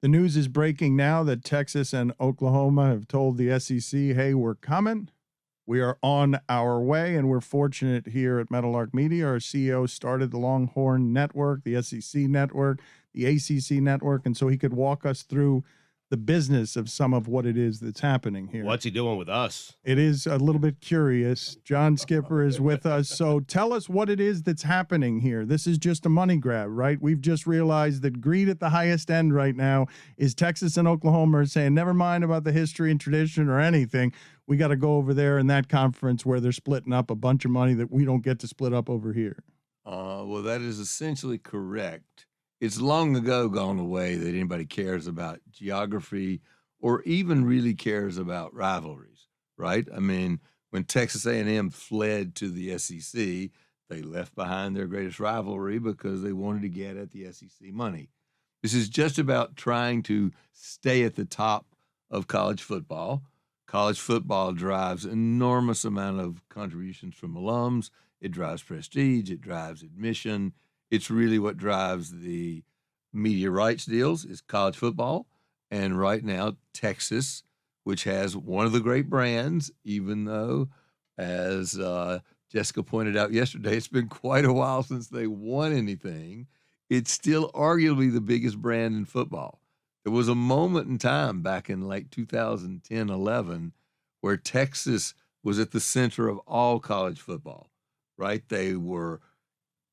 The news is breaking now that Texas and Oklahoma have told the SEC, hey, we're coming. We are on our way, and we're fortunate here at Meadowlark Media. Our CEO started the Longhorn Network, the SEC Network, the ACC Network, and so he could walk us through the business of some of what it is that's happening here. What's he doing with us? It is a little bit curious. John Skipper is with us. So tell us what it is that's happening here. This is just a money grab, right? We've just realized that greed at the highest end right now is Texas and Oklahoma are saying, never mind about the history and tradition or anything. We got to go over there in that conference where they're splitting up a bunch of money that we don't get to split up over here. Well, that is essentially correct. It's long ago gone away that anybody cares about geography or even really cares about rivalries, right? I mean, when Texas A&M fled to the SEC, they left behind their greatest rivalry because they wanted to get at the SEC money. This is just about trying to stay at the top of college football. College football drives enormous amount of contributions from alums. It drives prestige. It drives admission. It's really what drives the media rights deals is college football. And right now, Texas, which has one of the great brands, even though, as Jessica pointed out yesterday, it's been quite a while since they won anything. It's still arguably the biggest brand in football. There was a moment in time back in like 2010-11 where Texas was at the center of all college football, right? They were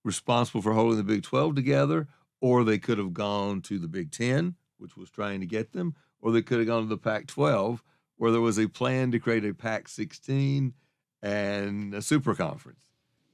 responsible for holding the Big 12 together, or they could have gone to the Big 10, which was trying to get them, or they could have gone to the Pac-12, where there was a plan to create a Pac-16 and a super conference.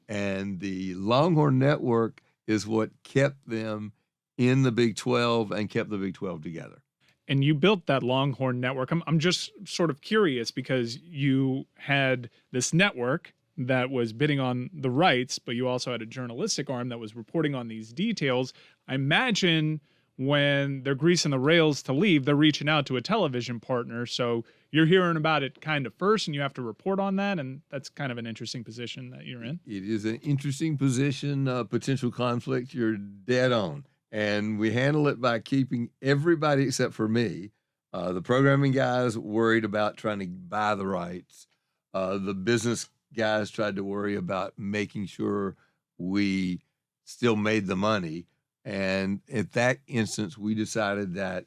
And the Longhorn Network is what kept them in the Big 12 and kept the Big 12 together. And you built that Longhorn Network. I'm just sort of curious because you had this network that was bidding on the rights, but you also had a journalistic arm that was reporting on these details. I imagine when they're greasing the rails to leave, they're reaching out to a television partner. So you're hearing about it kind of first and you have to report on that. And that's kind of an interesting position that you're in. It is an interesting position, potential conflict. You're dead on. And we handle it by keeping everybody except for me. The programming guys worried about trying to buy the rights. The business guys tried to worry about making sure we still made the money. And at that instance, we decided that,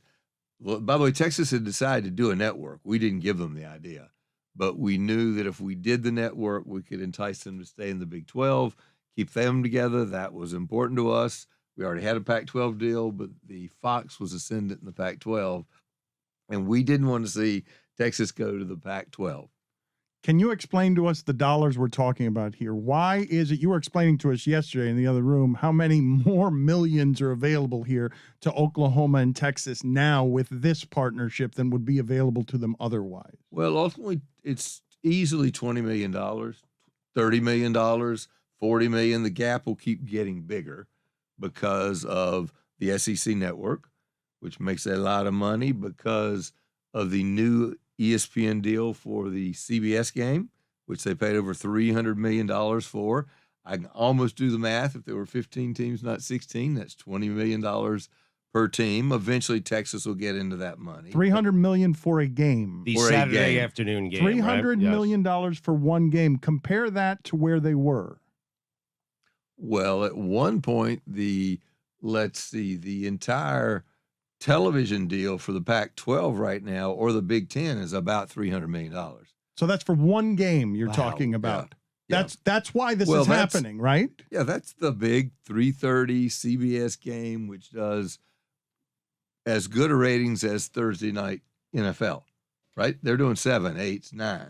well, by the way, Texas had decided to do a network. We didn't give them the idea, but we knew that if we did the network, we could entice them to stay in the Big 12, keep them together. That was important to us. We already had a Pac-12 deal, but the Fox was ascendant in the Pac-12, and we didn't want to see Texas go to the Pac-12. Can you explain to us the dollars we're talking about here? Why is it, you were explaining to us yesterday in the other room, how many more millions are available here to Oklahoma and Texas now with this partnership than would be available to them otherwise? Well, ultimately, it's easily $20 million, $30 million, $40 million. The gap will keep getting bigger because of the SEC network, which makes a lot of money, because of the new ESPN deal for the CBS game, which they paid over $300 million for. I can almost do the math. If there were 15 teams, not 16, that's $20 million per team. Eventually, Texas will get into that money. $300 million for a game. The Saturday afternoon game, $300 million for one game. Compare that to where they were. Well, at one point, the entire television deal for the Pac-12 right now, or the Big Ten, is about $300 million. So that's for one game you're talking about. Yeah. That's why this is happening, right? Yeah, that's the big 3:30 CBS game, which does as good a ratings as Thursday night NFL, right? They're doing 7, 8, 9.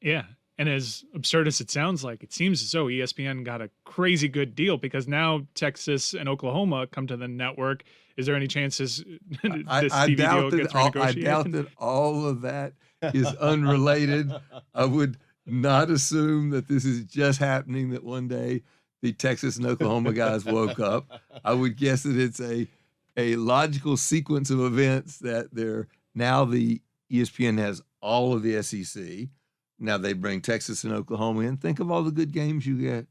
Yeah. And as absurd as it sounds like, it seems as though ESPN got a crazy good deal because now Texas and Oklahoma come to the network. Is there any chances this TV deal gets renegotiated? I doubt that all of that is unrelated. I would not assume that this is just happening, that one day the Texas and Oklahoma guys woke up. I would guess that it's a logical sequence of events that now the ESPN has all of the SEC. Now they bring Texas and Oklahoma in. Think of all the good games you get.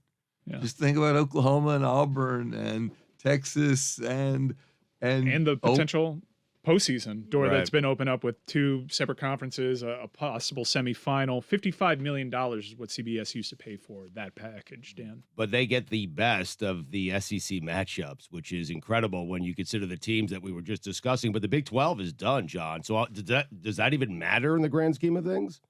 Yeah. Just think about Oklahoma and Auburn and Texas and the potential postseason door Right. that's been opened up with 2 separate conferences, a possible semifinal. $55 million is what CBS used to pay for that package, Dan. But they get the best of the SEC matchups, which is incredible when you consider the teams that we were just discussing. But the Big 12 is done, John. So does that even matter in the grand scheme of things?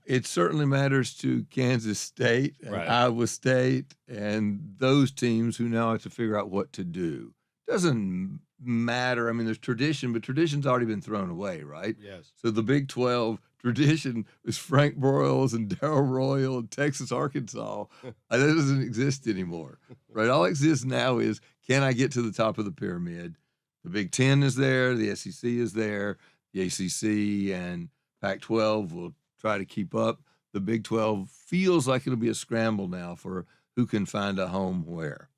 It certainly matters to Kansas State and Right. Iowa State and those teams who now have to figure out what to do. Doesn't matter. I mean, there's tradition, but tradition's already been thrown away, right? Yes. So the Big 12 tradition is Frank Broyles and Darrell Royal and Texas, Arkansas. That doesn't exist anymore, right? All that exists now is, can I get to the top of the pyramid? The Big 10 is there. The SEC is there. The ACC and Pac-12 will try to keep up. The Big 12 feels like it'll be a scramble now for who can find a home where.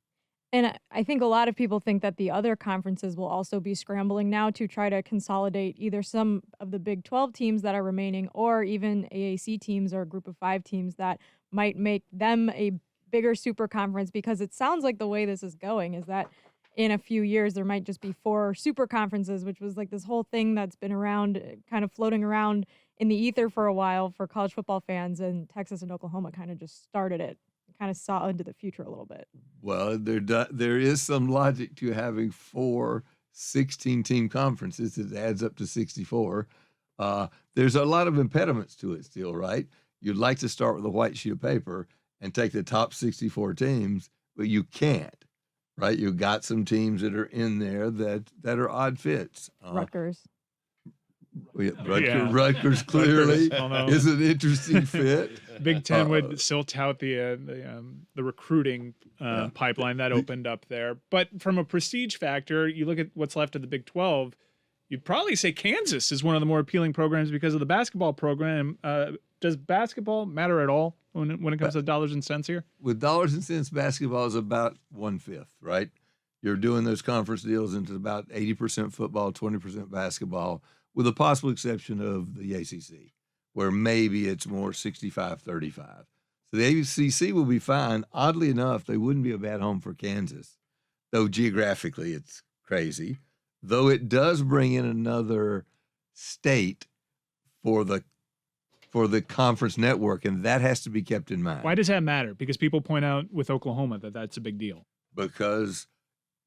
And I think a lot of people think that the other conferences will also be scrambling now to try to consolidate either some of the Big 12 teams that are remaining or even AAC teams or a group of 5 teams that might make them a bigger super conference, because it sounds like the way this is going is that in a few years there might just be 4 super conferences, which was like this whole thing that's been around, kind of floating around in the ether for a while for college football fans, and Texas and Oklahoma kind of just started it. Kind of saw into the future a little bit. Well, there is some logic to having 4 16-team conferences. It adds up to 64. There's a lot of impediments to it still, right? You'd like to start with a white sheet of paper and take the top 64 teams, but you can't, right? You've got some teams that are in there that are odd fits. Rutgers. Rutgers clearly is an interesting fit. Big 10 would still tout the recruiting pipeline that opened up there. But from a prestige factor, you look at what's left of the Big 12, you'd probably say Kansas is one of the more appealing programs because of the basketball program. Does basketball matter at all when it comes to dollars and cents here? With dollars and cents, basketball is about 1/5, right? You're doing those conference deals into about 80% football, 20% basketball, with a possible exception of the ACC, where maybe it's more 65-35. So the ACC will be fine. Oddly enough, they wouldn't be a bad home for Kansas, though geographically it's crazy. Though it does bring in another state for the conference network, and that has to be kept in mind. Why does that matter? Because people point out with Oklahoma that that's a big deal. Because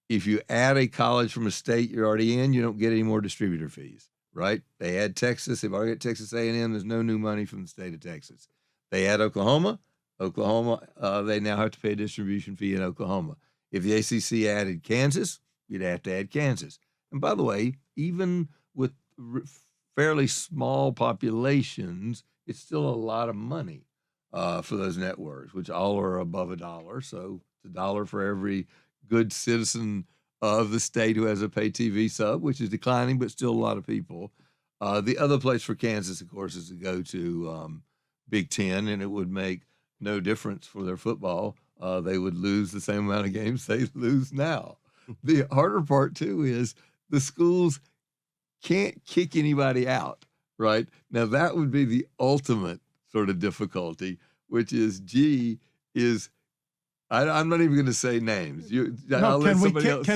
if you add a college from a state you're already in, you don't get any more distributor fees. Right? They add Texas. They've already got Texas A&M. There's no new money from the state of Texas. They add Oklahoma. They now have to pay a distribution fee in Oklahoma. If the ACC added Kansas, you'd have to add Kansas. And by the way, even with fairly small populations, it's still a lot of money for those networks, which all are above $1. So it's $1 for every good citizen of the state who has a pay TV sub, which is declining, but still a lot of people. The other place for Kansas, of course, is to go to Big 10, and it would make no difference for their football. They would lose the same amount of games they lose now. The harder part, too, is the schools can't kick anybody out, right? Now, that would be the ultimate sort of difficulty, which is, I'm not even going to say names. No, can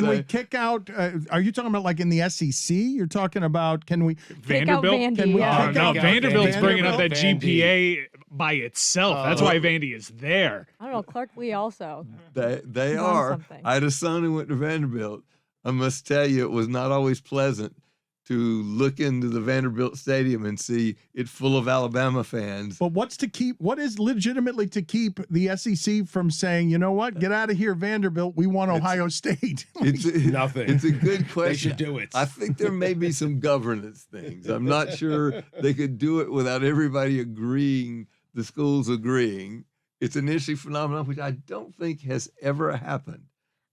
we kick out? Are you talking about like in the SEC? You're talking about Vanderbilt? Vandy, Can we yeah. kick out Vanderbilt's bringing up that Vandy. GPA by itself. That's why Vandy is there. I don't know. Clark Lee also. They He's on are. something. I had a son who went to Vanderbilt. I must tell you, it was not always pleasant to look into the Vanderbilt Stadium and see it full of Alabama fans. But what is legitimately to keep the SEC from saying, you know what, get out of here, Vanderbilt. We want Ohio State. Nothing. It's a good question. They should do it. I think there may be some governance things. I'm not sure they could do it without everybody agreeing, the schools agreeing. It's an interesting phenomenon, which I don't think has ever happened.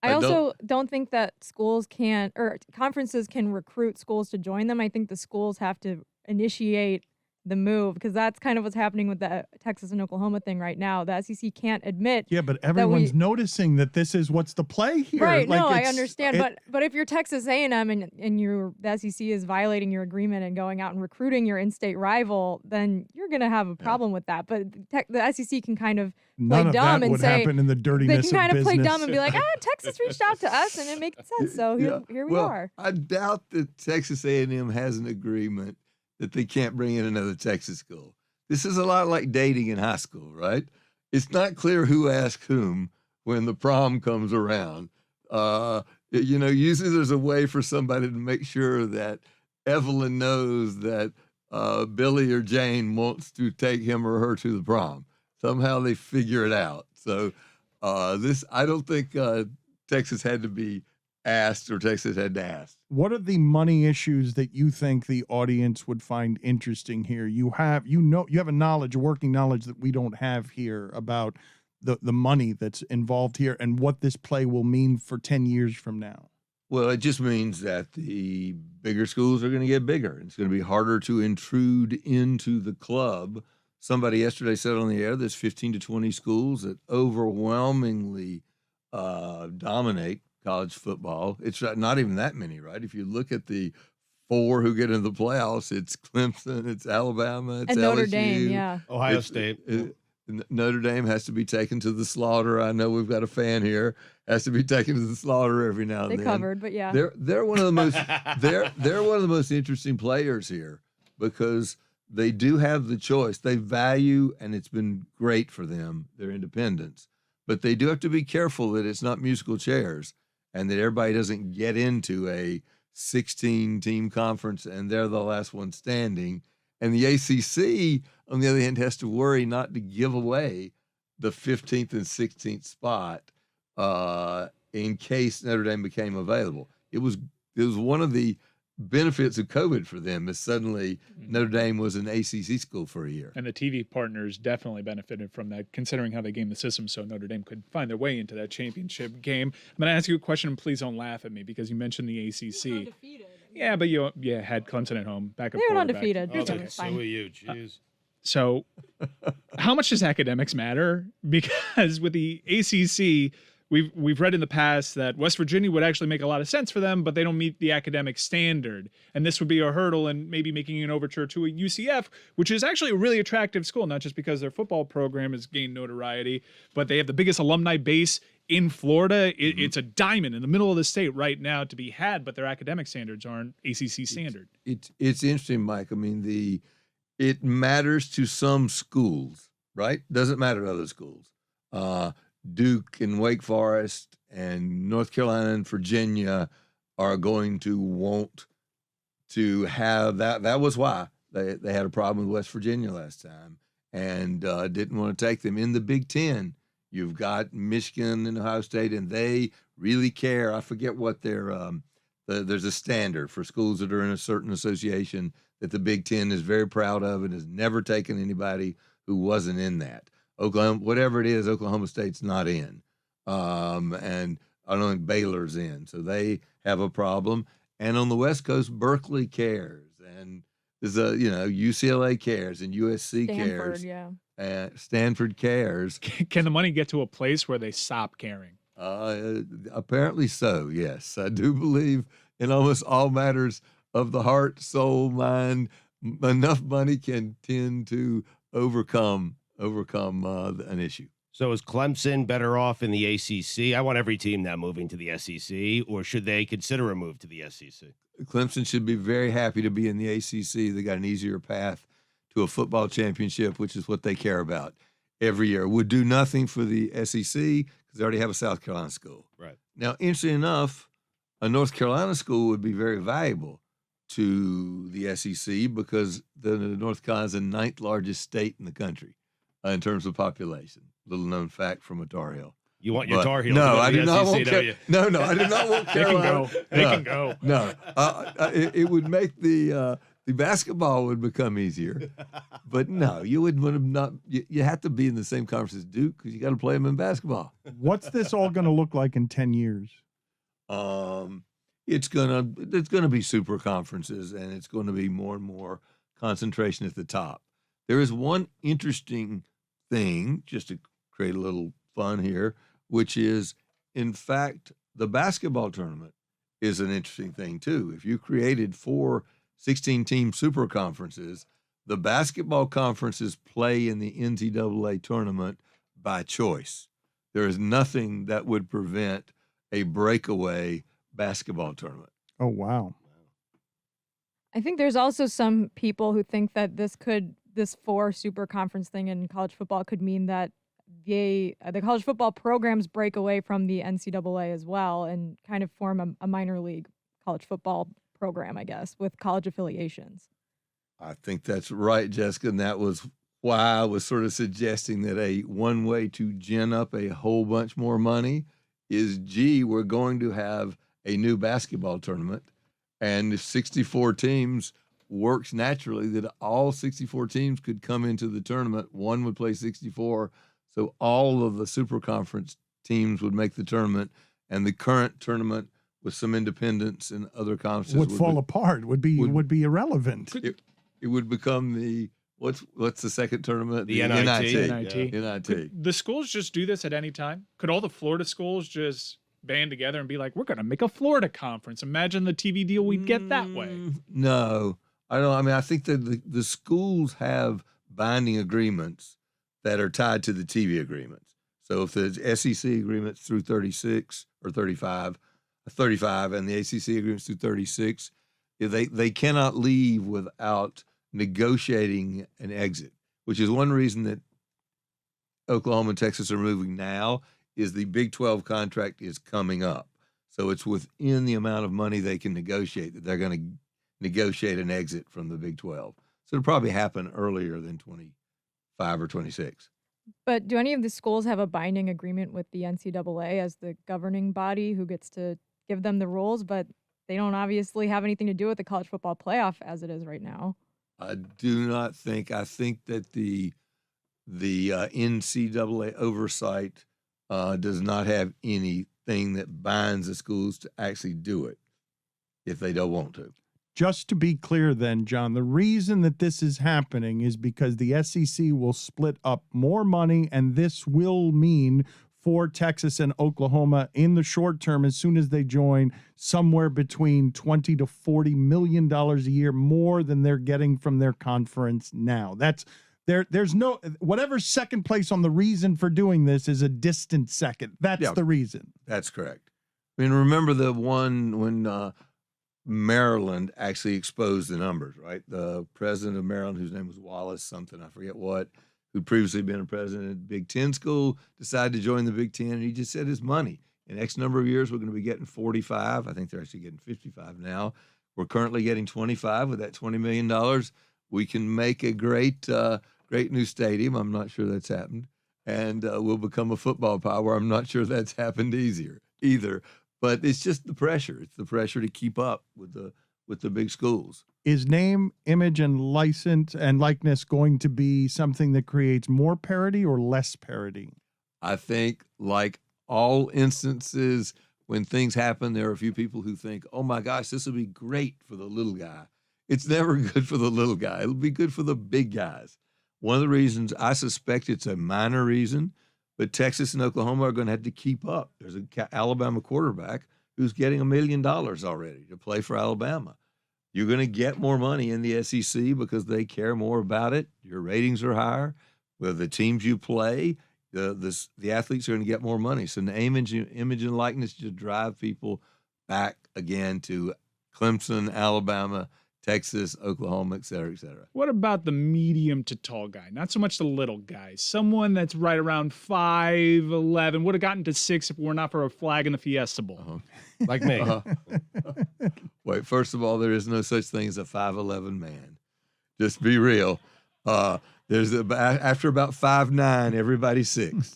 I also don't think that schools can, or conferences can recruit schools to join them. I think the schools have to initiate the move, because that's kind of what's happening with the Texas and Oklahoma thing right now. The SEC can't admit. Yeah, but everyone's noticing that this is what's the play here. Right. Like, No, I understand. But if you're Texas A&M and the SEC is violating your agreement and going out and recruiting your in-state rival, then you're going to have a problem with that. But the SEC can kind of play none of dumb that and would say, happen in the dirtiness they can kind of play business. dumb and be like, Texas reached out to us and it makes sense. So here we are. I doubt that Texas A&M has an agreement that they can't bring in another Texas school. This is a lot like dating in high school, right? It's not clear who asks whom when the prom comes around. Usually there's a way for somebody to make sure that Evelyn knows that Billy or Jane wants to take him or her to the prom. Somehow they figure it out. So I don't think Texas had to be asked or Texas had to ask. What are the money issues that you think the audience would find interesting here? You have a working knowledge that we don't have here about the money that's involved here and what this play will mean for 10 years from now. Well, it just means that the bigger schools are going to get bigger. It's going to be harder to intrude into the club. Somebody yesterday said on the air there's 15 to 20 schools that overwhelmingly dominate college football. It's not even that many, right? If you look at the 4 who get into the playoffs, it's Clemson, it's Alabama, it's and Notre LSU, Dame, Ohio State. Notre Dame has to be taken to the slaughter. I know we've got a fan here. Has to be taken to the slaughter every now and they then. covered, but yeah. They're one of the most they're one of the most interesting players here because they do have the choice. They value, and it's been great for them, their independence. But they do have to be careful that it's not musical chairs and that everybody doesn't get into a 16-team conference and they're the last one standing. And the ACC, on the other hand, has to worry not to give away the 15th and 16th spot in case Notre Dame became available. It was one of the benefits of COVID for them is suddenly Notre Dame was an ACC school for a year. And the TV partners definitely benefited from that, considering how they game the system, so Notre Dame could find their way into that championship game. I'm going to ask you a question, and please don't laugh at me, because you mentioned the ACC. Yeah, but you had Clemson at home. Backup They were quarterback. undefeated. Oh, It's so fine. are you. Jeez. So how much does academics matter? Because with the ACC, we've read in the past that West Virginia would actually make a lot of sense for them, but they don't meet the academic standard. And this would be a hurdle in maybe making an overture to a UCF, which is actually a really attractive school, not just because their football program has gained notoriety, but they have the biggest alumni base in Florida. It's a diamond in the middle of the state right now to be had, but their academic standards aren't ACC standard. It's interesting, Mike. I mean, it matters to some schools, right? Doesn't matter to other schools. Duke and Wake Forest and North Carolina and Virginia are going to want to have that. That was why they had a problem with West Virginia last time and didn't want to take them. In the Big Ten, you've got Michigan and Ohio State, and they really care. I forget what their there's a standard for schools that are in a certain association that the Big Ten is very proud of and has never taken anybody who wasn't in that. Oklahoma, whatever it is, Oklahoma State's not in. And I don't think Baylor's in. So they have a problem. And on the West Coast, Berkeley cares. And there's UCLA cares and USC cares. Yeah. Stanford cares. Can the money get to a place where they stop caring? Apparently so, yes. I do believe in almost all matters of the heart, soul, mind, enough money can tend to overcome an issue. So is Clemson better off in the ACC? I want every team now moving to the SEC, or should they consider a move to the SEC? Clemson should be very happy to be in the ACC. They got an easier path to a football championship, which is what they care about every year. Would do nothing for the SEC because they already have a South Carolina school. Right. Now, interesting enough, a North Carolina school would be very valuable to the SEC because North Carolina is the 9th largest state in the country in terms of population. Little known fact from a Tar Heel. You want your Tar Heels? No, to go to I the do not SEC, want. don't you? No, I do not want Carolina. They can go. No, it would make the basketball would become easier, but no, you wouldn't want to not. You have to be in the same conference as Duke because you got to play them in basketball. What's this all going to look like in 10 years? It's gonna be super conferences, and it's going to be more and more concentration at the top. There is one interesting thing, just to create a little fun here, which is, in fact, the basketball tournament is an interesting thing too. If you created 4 16-team super conferences, the basketball conferences play in the NCAA tournament by choice. There is nothing that would prevent a breakaway basketball tournament. Oh, wow. I think there's also some people who think that this 4 super conference thing in college football could mean that the college football programs break away from the NCAA as well and kind of form a minor league college football program, I guess, with college affiliations. I think that's right, Jessica, and that was why I was sort of suggesting that one way to gin up a whole bunch more money is, we're going to have a new basketball tournament, and if 64 teams works naturally, that all 64 teams could come into the tournament. One would play 64, so all of the super conference teams would make the tournament, and the current tournament with some independents and other conferences would fall apart, would be irrelevant. It would become the what's the second tournament? The NIT. NIT. Could the schools just do this at any time? Could all the Florida schools just band together and be like, we're going to make a Florida conference? Imagine the TV deal we'd get that way. No, I don't. I mean, I think that the schools have binding agreements that are tied to the TV agreements. So if the SEC agreements through 36 or 35, and the ACC agreements through 36, they cannot leave without negotiating an exit, which is one reason that Oklahoma and Texas are moving now, is the Big 12 contract is coming up. So it's within the amount of money they can negotiate that they're going to negotiate an exit from the Big 12. So it'll probably happen earlier than 25 or 26. But do any of the schools have a binding agreement with the NCAA as the governing body who gets to give them the rules? But they don't obviously have anything to do with the college football playoff as it is right now. I do not think. I think that the NCAA oversight does not have anything that binds the schools to actually do it if they don't want to. Just to be clear then, John, the reason that this is happening is because the SEC will split up more money, and this will mean for Texas and Oklahoma in the short term, as soon as they join, somewhere between $20 to $40 million a year more than they're getting from their conference now. That's there's no, whatever second place on the reason for doing this is a distant second. That's the reason. That's correct. I mean, remember the one when Maryland actually exposed the numbers, right? The president of Maryland, whose name was Wallace something, I forget what, who'd previously been a president at Big Ten school, decided to join the Big Ten, and he just said his money. In X number of years, we're going to be getting 45. I think they're actually getting 55 now. We're currently getting 25. With that $20 million, we can make a great new stadium. I'm not sure that's happened. And we'll become a football power. I'm not sure that's happened either. But it's just the pressure. It's the pressure to keep up with the big schools. Is name, image, and likeness going to be something that creates more parity or less parity? I think, like all instances, when things happen, there are a few people who think, oh my gosh, this will be great for the little guy. It's never good for the little guy. It'll be good for the big guys. One of the reasons, I suspect it's a minor reason, but Texas and Oklahoma are going to have to keep up. There's an Alabama quarterback who's getting $1 million already to play for Alabama. You're going to get more money in the SEC because they care more about it. Your ratings are higher. With the teams you play, the athletes are going to get more money. So the image and likeness to drive people back again to Clemson, Alabama, Texas, Oklahoma, et cetera, et cetera. What about the medium to tall guy? Not so much the little guy. Someone that's right around 5'11", would have gotten to 6 if it were not for a flag in the Fiesta Bowl. Like me. Wait, first of all, there is no such thing as a 5'11" man. Just be real. After about 5'9", everybody's 6,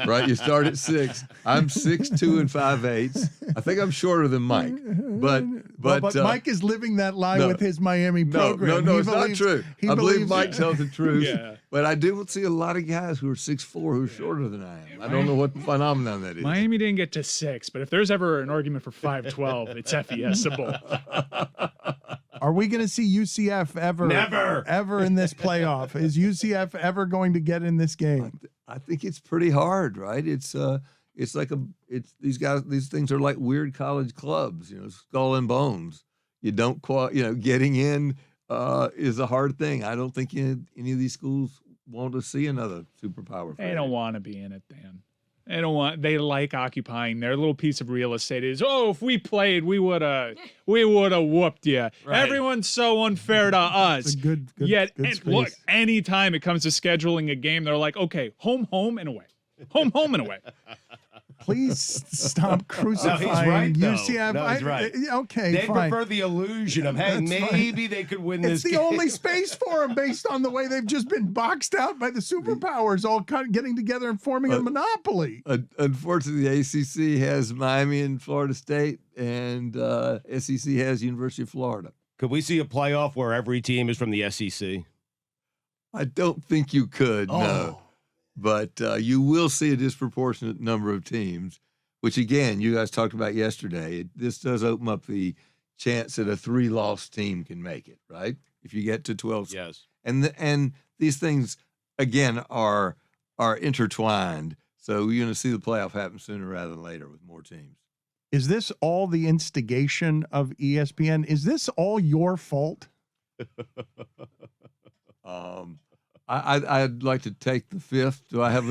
right? You start at 6. I'm 6'2" and 5'8". I think I'm shorter than Mike, but Mike is living that lie with his Miami program. No, it's not true. I believe Mike tells the truth. Yeah. But I do see a lot of guys who are 6'4" who are shorter than I am. I don't know what phenomenon that is. Miami didn't get to 6, but if there's ever an argument for 5'12", it's Fiesta Bowl. Are we going to see UCF ever in this playoff? Is UCF ever going to get in this game? I think it's pretty hard, right? It's these things are like weird college clubs, skull and bones. You don't getting in is a hard thing. I don't think any of these schools want to see another superpower. They don't want to be in it, Dan. They like occupying their little piece of real estate. If we played, we woulda whooped you. Right. Everyone's so unfair to us. It's a good Yet, good and space. look, anytime it comes to scheduling a game, they're like, okay, home, and away. Home, and away. Please stop crucifying right, though. UCF. No, he's right. Okay, They fine. prefer the illusion of, hey, That's maybe they could win this It's the game. only space for them based on the way they've just been boxed out by the superpowers all kind of getting together and forming a monopoly. Unfortunately, the ACC has Miami and Florida State, and SEC has University of Florida. Could we see a playoff where every team is from the SEC? I don't think you could, no. But you will see a disproportionate number of teams, which, again, you guys talked about yesterday. This does open up the chance that a 3-loss team can make it, right? If you get to 12. Yes. And these things, again, are intertwined. So you're going to see the playoff happen sooner rather than later with more teams. Is this all the instigation of ESPN? Is this all your fault? I'd like to take the fifth. Do I have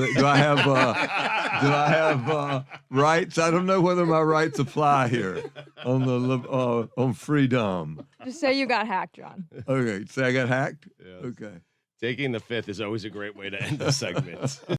rights? I don't know whether my rights apply here on freedom. Just say you got hacked, John. Okay, say I got hacked. Yes. Okay. Taking the fifth is always a great way to end the segment.